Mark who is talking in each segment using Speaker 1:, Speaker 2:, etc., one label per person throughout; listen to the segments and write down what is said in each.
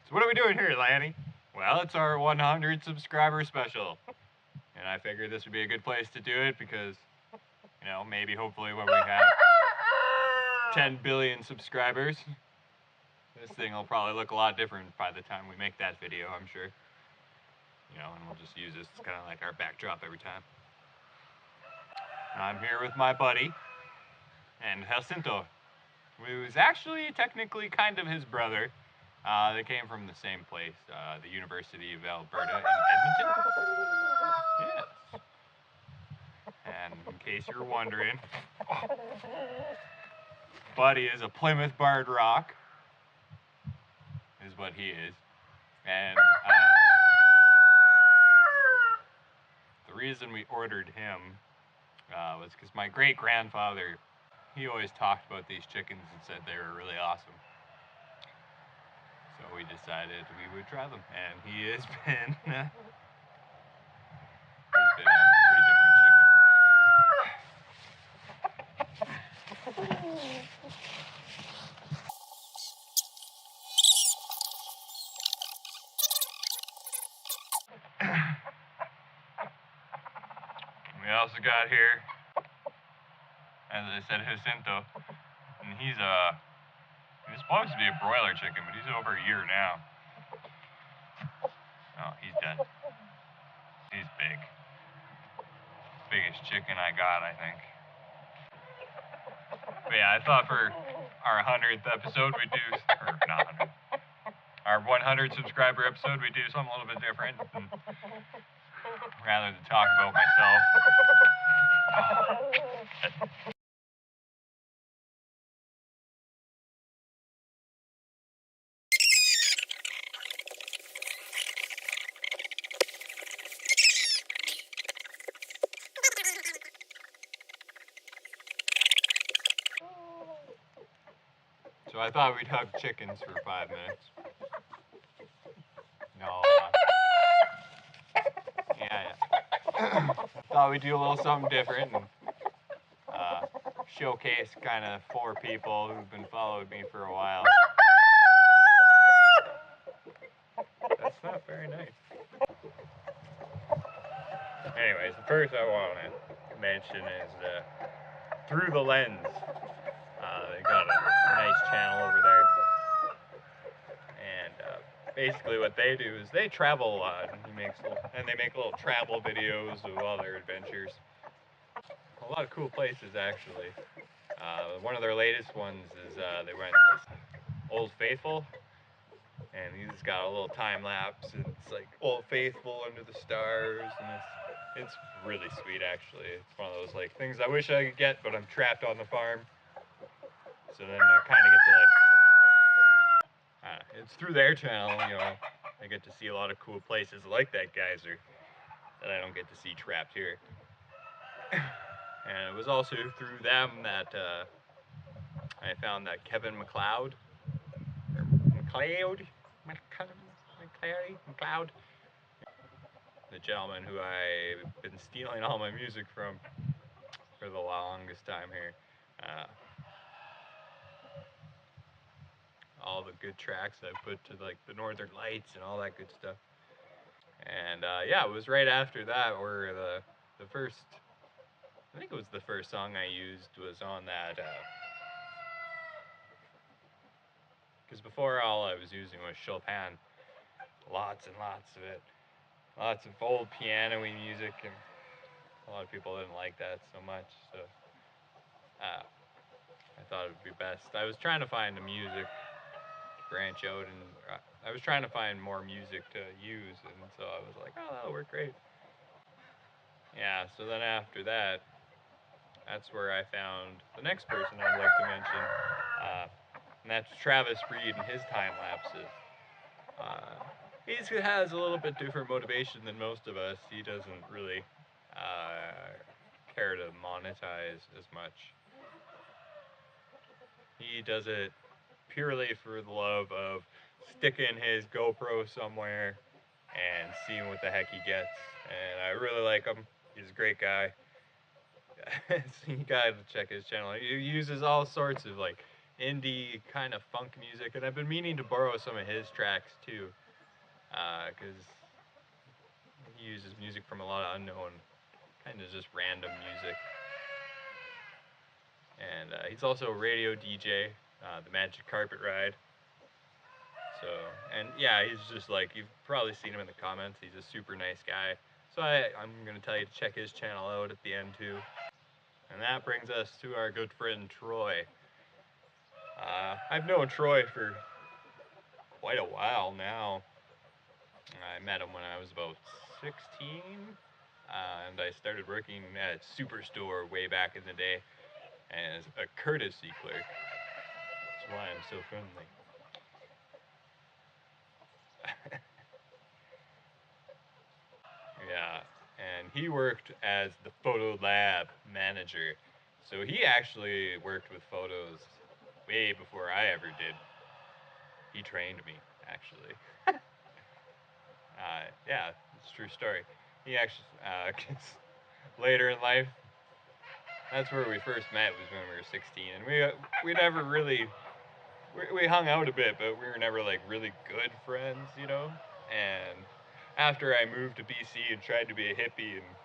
Speaker 1: So what are we doing here, Lanny? Well, it's our 100 subscriber special. And I figured this would be a good place to do it because, maybe hopefully when we have 10 billion subscribers, this thing will probably look a lot different by the time we make that video, I'm sure. And we'll just use this as kind of like our backdrop every time. I'm here with my buddy, and Jacinto, who's actually technically kind of his brother. They came from the same place, the University of Alberta in Edmonton. Yes. And in case you're wondering, Buddy is a Plymouth Barred Rock, is what he is. And the reason we ordered him was because my great-grandfather, he always talked about these chickens and said they were really awesome. So we decided we would try them, and he has been, he's been a pretty different chicken. We also got here, as I said, Jacinto, and he's supposed to be a broiler chicken, but he's over a year now. Oh, he's dead. He's big. Biggest chicken I got, I think. But yeah, I thought for our 100th episode we'd do, or not 100, our 100 subscriber episode we'd do something a little bit different, rather than talk about myself. So I thought we'd hug chickens for 5 minutes. No. Yeah. I thought we'd do a little something different and showcase kind of 4 people who've been following me for a while. That's not very nice. Anyways, the first I want to mention is ThroughLens. They got a nice channel over there. And basically what they do is they travel a lot, and they make little travel videos of all their adventures. A lot of cool places, actually. One of their latest ones is they went to Old Faithful, and he's got a little time lapse, and it's like Old Faithful under the stars, and it's really sweet, actually. It's one of those like things I wish I could get, but I'm trapped on the farm. So then I kind of get to like, it's through their channel, I get to see a lot of cool places like that geyser that I don't get to see trapped here. And it was also through them that I found that Kevin MacLeod, the gentleman who I've been stealing all my music from for the longest time here. All the good tracks I put to like the Northern Lights and all that good stuff. And yeah, it was right after that where the first, I think it was the first song I used was on that, because before all I was using was Chopin, lots and lots of it, lots of old piano-y music, and a lot of people didn't like that so much, so I thought it would be best. I was trying to find the music, branch out, and I was trying to find more music to use, and so I was like, oh, that'll work great. Yeah, so then after that, that's where I found the next person I'd like to mention, and that's Travis Reed and his time lapses. He has a little bit different motivation than most of us. He doesn't really care to monetize as much. He does it purely for the love of sticking his GoPro somewhere and seeing what the heck he gets. And I really like him. He's a great guy. So you gotta check his channel. He uses all sorts of like indie kind of funk music, and I've been meaning to borrow some of his tracks too, because he uses music from a lot of unknown, kind of just random music. And he's also a radio DJ, the Magic Carpet Ride. So, and yeah, he's just like, you've probably seen him in the comments. He's a super nice guy. So I'm going to tell you to check his channel out at the end too. And that brings us to our good friend Troy. I've known Troy for quite a while now. I met him when I was about 16, and I started working at Superstore way back in the day as a courtesy clerk. That's why I'm so friendly. Yeah, and he worked as the photo lab manager. So he actually worked with photos way before I ever did. He trained me, actually. Yeah, it's a true story. He actually, later in life, that's where we first met, was when we were 16. And we never really, we hung out a bit, but we were never like really good friends, you know? And after I moved to BC and tried to be a hippie and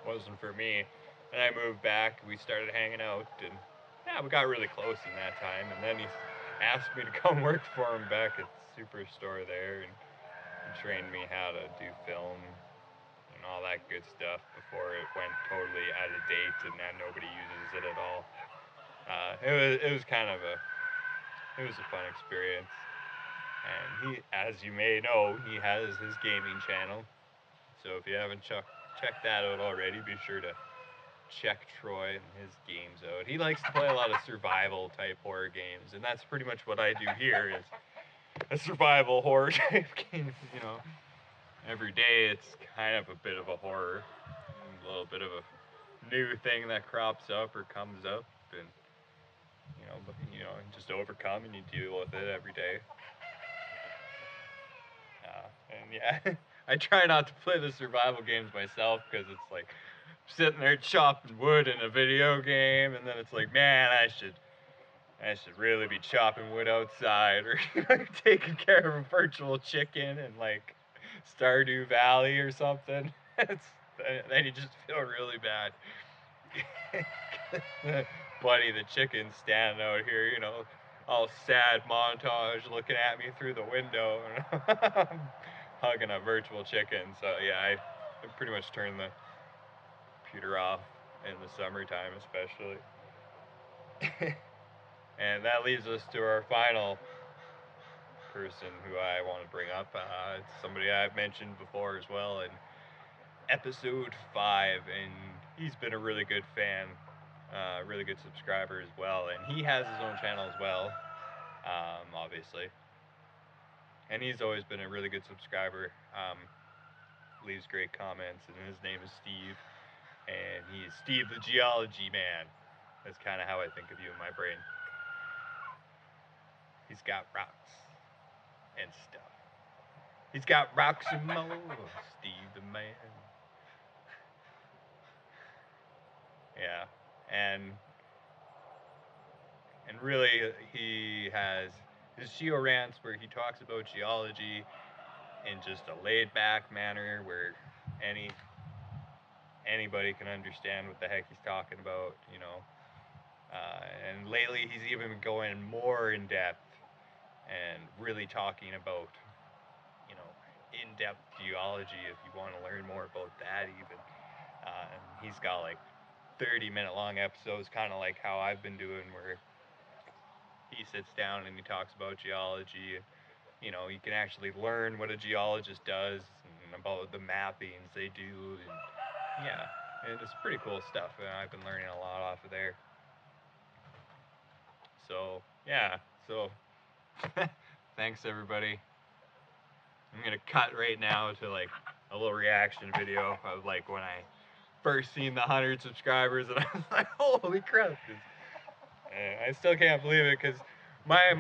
Speaker 1: wasn't for me, and I moved back, we started hanging out, and yeah, we got really close in that time. And then he asked me to come work for him back at Superstore there, and he trained me how to do film and all that good stuff before it went totally out of date and now nobody uses it at all. It was kind of it was a fun experience. And he, as you may know, he has his gaming channel. So if you haven't checked that out already, be sure to check Troy and his games out. He likes to play a lot of survival type horror games, and that's pretty much what I do here, is a survival horror type game. You know, every day it's kind of a bit of a horror, a little bit of a new thing that crops up or comes up, and just overcome, and you deal with it every day. And yeah, I try not to play the survival games myself, because it's like sitting there chopping wood in a video game, and then it's like, man, I should really be chopping wood outside, or taking care of a virtual chicken in like Stardew Valley or something. Then you just feel really bad. Buddy the chicken's standing out here, all sad montage looking at me through the window, hugging a virtual chicken. So yeah, I pretty much turn the computer off in the summertime, especially. And that leads us to our final person who I want to bring up. It's somebody I've mentioned before as well in episode 5, and he's been a really good fan, really good subscriber as well, and he has his own channel as well, obviously. And he's always been a really good subscriber, leaves great comments, and his name is Steve, and he's Steve the Geologyman. That's kind of how I think of you in my brain. He's got rocks and stuff. He's got rocks and more, Steve the man. Yeah, and really, he has his Geo rants where he talks about geology in just a laid-back manner, where anybody can understand what the heck he's talking about, and lately, he's even been going more in depth and really talking about, in-depth geology, if you want to learn more about that even. And he's got like 30-minute long episodes, kind of like how I've been doing, where he sits down and he talks about geology. You can actually learn what a geologist does and about the mappings they do. And yeah, and it's pretty cool stuff. And I've been learning a lot off of there. So, yeah. So, thanks everybody. I'm going to cut right now to like a little reaction video of like when I first seen the 100 subscribers, and I was like, holy crap. I still can't believe it, because my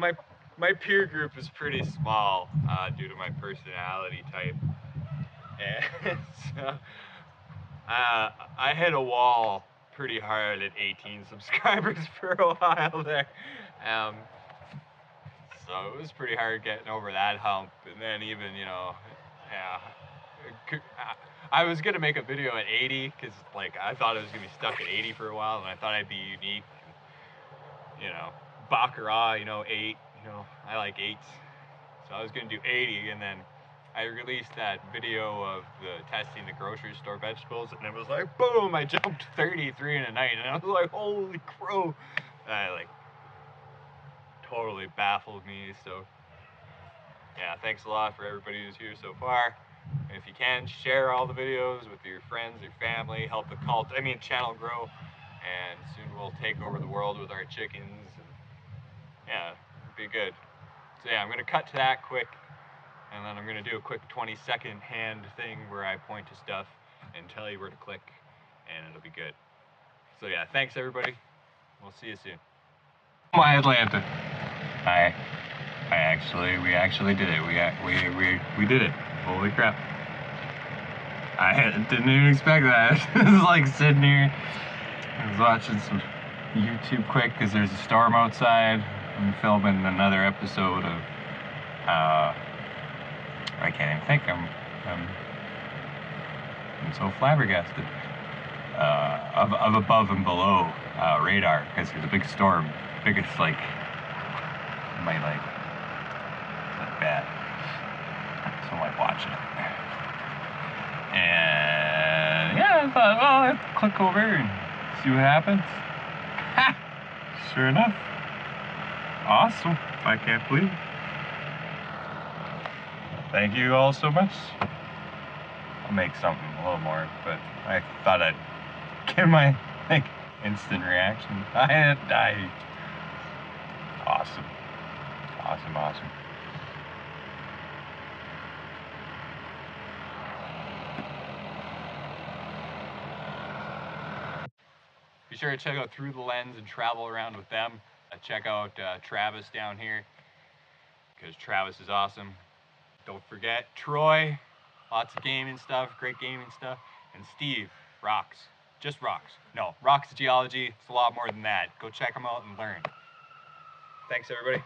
Speaker 1: peer group is pretty small, due to my personality type. And so, I hit a wall pretty hard at 18 subscribers for a while there. Um, so it was pretty hard getting over that hump, and then even, you know, yeah, I was gonna make a video at 80 because like I thought I was gonna be stuck at 80 for a while, and I thought I'd be unique, you know, baccarat, you know, 8, you know, I like 8s, so I was gonna do 80, and then I released that video of the testing the grocery store vegetables, and it was like boom, I jumped 33 in a night, and I was like, holy crow, and I like totally baffled me. So yeah, thanks a lot for everybody who's here so far. And if you can, share all the videos with your friends, your family, help the channel grow, and soon we'll take over the world with our chickens, and yeah, it'll be good. So yeah, I'm gonna cut to that quick, and then I'm gonna do a quick 20-second hand thing where I point to stuff and tell you where to click, and it'll be good. So yeah, thanks everybody. We'll see you soon. My Atlanta. We actually did it. We did it. Holy crap. I didn't even expect that. It was like sitting here, I was watching some YouTube quick because there's a storm outside. I'm filming another episode of, I can't even think. I'm so flabbergasted. Of above and below radar, because there's a big storm. Biggest, like, might like bad. So I'm like watching it. And yeah, I thought, well, I'll click over and see what happens. Ha! Sure enough. Awesome. I can't believe it. Thank you all so much. I'll make something a little more, but I thought I'd give my instant reaction. Awesome. Awesome. Be sure to check out Through the Lens and travel around with them. Check out Travis down here, because Travis is awesome. Don't forget Troy, lots of gaming stuff, great gaming stuff. And Steve, rocks. Just rocks. No, rocks geology. It's a lot more than that. Go check them out and learn. Thanks, everybody.